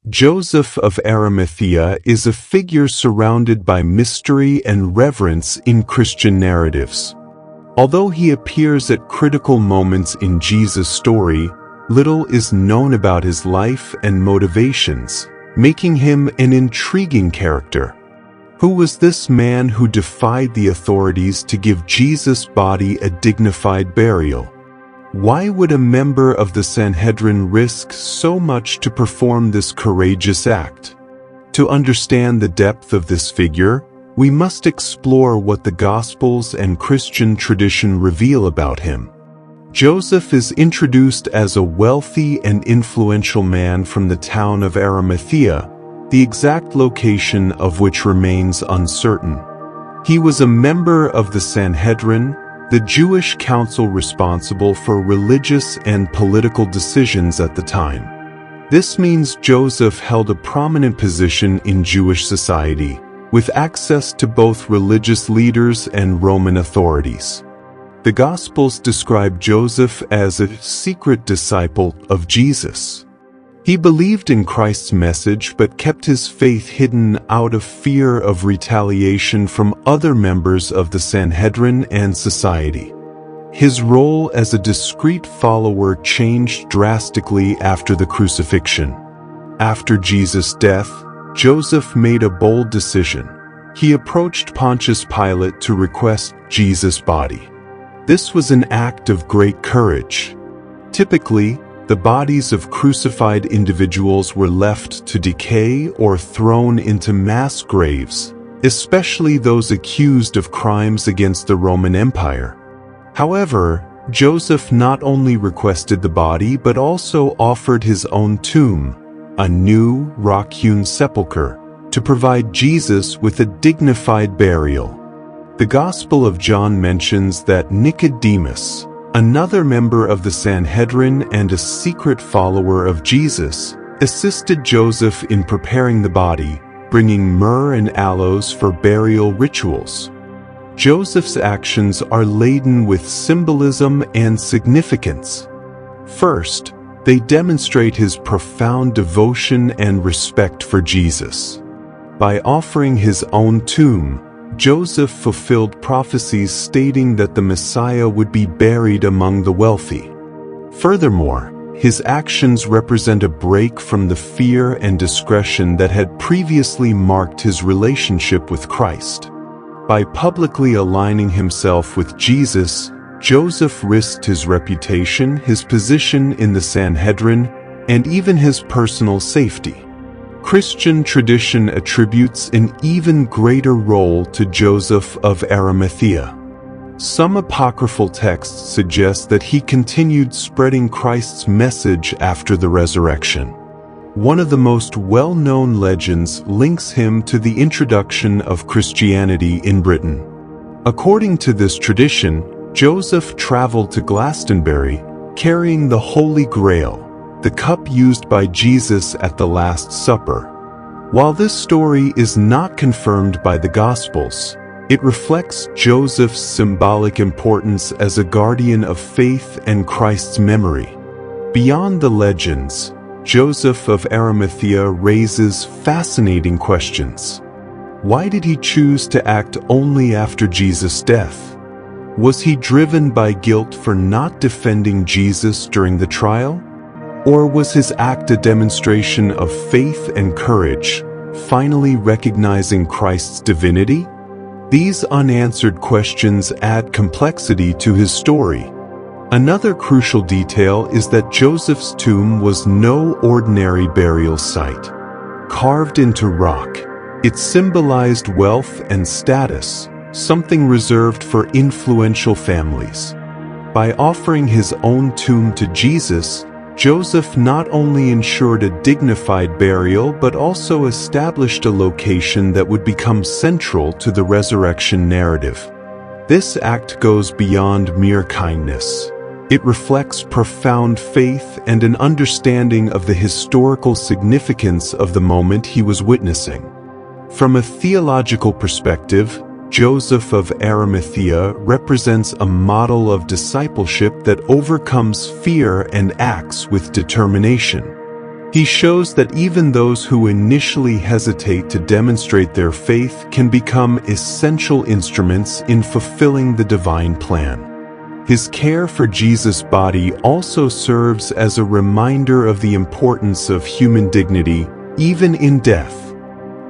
Joseph of Arimathea is a figure surrounded by mystery and reverence in Christian narratives. Although he appears at critical moments in Jesus' story, little is known about his life and motivations, making him an intriguing character. Who was this man who defied the authorities to give Jesus' body a dignified burial? Why would a member of the Sanhedrin risk so much to perform this courageous act? To understand the depth of this figure, we must explore what the Gospels and Christian tradition reveal about him. Joseph is introduced as a wealthy and influential man from the town of Arimathea, the exact location of which remains uncertain. He was a member of the Sanhedrin, the Jewish council responsible for religious and political decisions at the time. This means Joseph held a prominent position in Jewish society, with access to both religious leaders and Roman authorities. The Gospels describe Joseph as a secret disciple of Jesus. He believed in Christ's message but kept his faith hidden out of fear of retaliation from other members of the Sanhedrin and society. His role as a discreet follower changed drastically after the crucifixion. After Jesus' death, Joseph made a bold decision. He approached Pontius Pilate to request Jesus' body. This was an act of great courage. Typically, the bodies of crucified individuals were left to decay or thrown into mass graves, especially those accused of crimes against the Roman Empire. However, Joseph not only requested the body but also offered his own tomb, a new rock-hewn sepulchre, to provide Jesus with a dignified burial. The Gospel of John mentions that Nicodemus, another member of the Sanhedrin and a secret follower of Jesus, assisted Joseph in preparing the body, bringing myrrh and aloes for burial rituals. Joseph's actions are laden with symbolism and significance. First, they demonstrate his profound devotion and respect for Jesus. By offering his own tomb, Joseph fulfilled prophecies stating that the Messiah would be buried among the wealthy. Furthermore, his actions represent a break from the fear and discretion that had previously marked his relationship with Christ. By publicly aligning himself with Jesus, Joseph risked his reputation, his position in the Sanhedrin, and even his personal safety. Christian tradition attributes an even greater role to Joseph of Arimathea. Some apocryphal texts suggest that he continued spreading Christ's message after the resurrection. One of the most well-known legends links him to the introduction of Christianity in Britain. According to this tradition, Joseph traveled to Glastonbury, carrying the Holy Grail, the cup used by Jesus at the Last Supper. While this story is not confirmed by the Gospels, it reflects Joseph's symbolic importance as a guardian of faith and Christ's memory. Beyond the legends, Joseph of Arimathea raises fascinating questions. Why did he choose to act only after Jesus' death? Was he driven by guilt for not defending Jesus during the trial? Or was his act a demonstration of faith and courage, finally recognizing Christ's divinity? These unanswered questions add complexity to his story. Another crucial detail is that Joseph's tomb was no ordinary burial site. Carved into rock, it symbolized wealth and status, something reserved for influential families. By offering his own tomb to Jesus, Joseph not only ensured a dignified burial but also established a location that would become central to the resurrection narrative. This act goes beyond mere kindness. It reflects profound faith and an understanding of the historical significance of the moment he was witnessing. From a theological perspective, Joseph of Arimathea represents a model of discipleship that overcomes fear and acts with determination. He shows that even those who initially hesitate to demonstrate their faith can become essential instruments in fulfilling the divine plan. His care for Jesus' body also serves as a reminder of the importance of human dignity, even in death.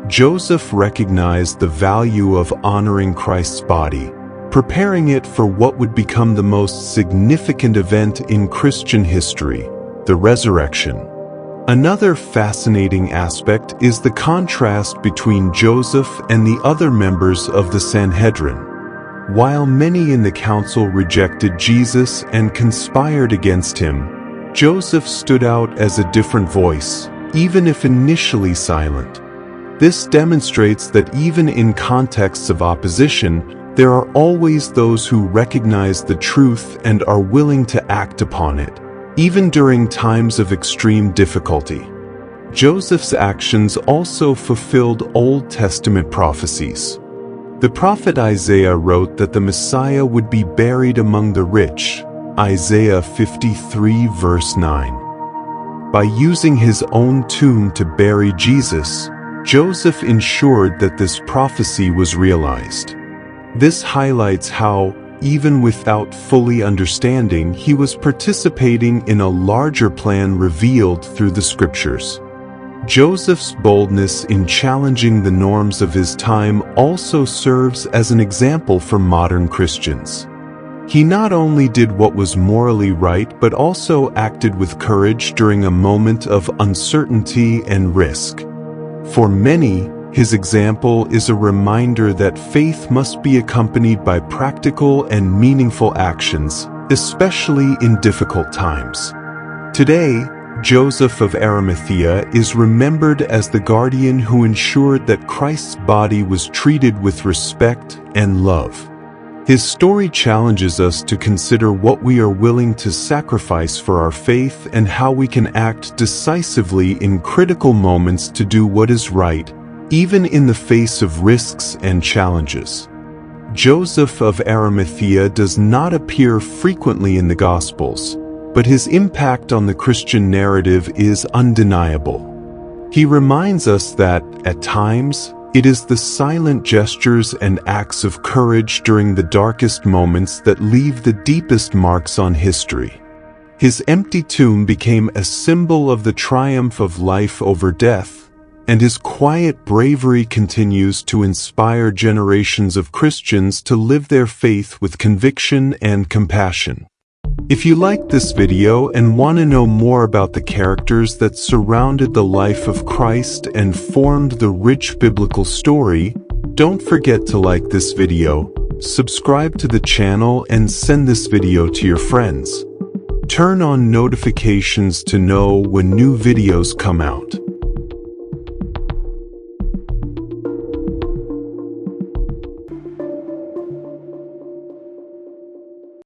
Joseph recognized the value of honoring Christ's body, preparing it for what would become the most significant event in Christian history, the resurrection. Another fascinating aspect is the contrast between Joseph and the other members of the Sanhedrin. While many in the council rejected Jesus and conspired against him, Joseph stood out as a different voice, even if initially silent. This demonstrates that even in contexts of opposition, there are always those who recognize the truth and are willing to act upon it, even during times of extreme difficulty. Joseph's actions also fulfilled Old Testament prophecies. The prophet Isaiah wrote that the Messiah would be buried among the rich, Isaiah 53 verse 9. By using his own tomb to bury Jesus, Joseph ensured that this prophecy was realized. This highlights how, even without fully understanding, he was participating in a larger plan revealed through the scriptures. Joseph's boldness in challenging the norms of his time also serves as an example for modern Christians. He not only did what was morally right but also acted with courage during a moment of uncertainty and risk. For many, his example is a reminder that faith must be accompanied by practical and meaningful actions, especially in difficult times. Today, Joseph of Arimathea is remembered as the guardian who ensured that Christ's body was treated with respect and love. His story challenges us to consider what we are willing to sacrifice for our faith and how we can act decisively in critical moments to do what is right, even in the face of risks and challenges. Joseph of Arimathea does not appear frequently in the Gospels, but his impact on the Christian narrative is undeniable. He reminds us that, at times, it is the silent gestures and acts of courage during the darkest moments that leave the deepest marks on history. His empty tomb became a symbol of the triumph of life over death, and his quiet bravery continues to inspire generations of Christians to live their faith with conviction and compassion. If you liked this video and want to know more about the characters that surrounded the life of Christ and formed the rich biblical story, don't forget to like this video, subscribe to the channel and send this video to your friends. Turn on notifications to know when new videos come out.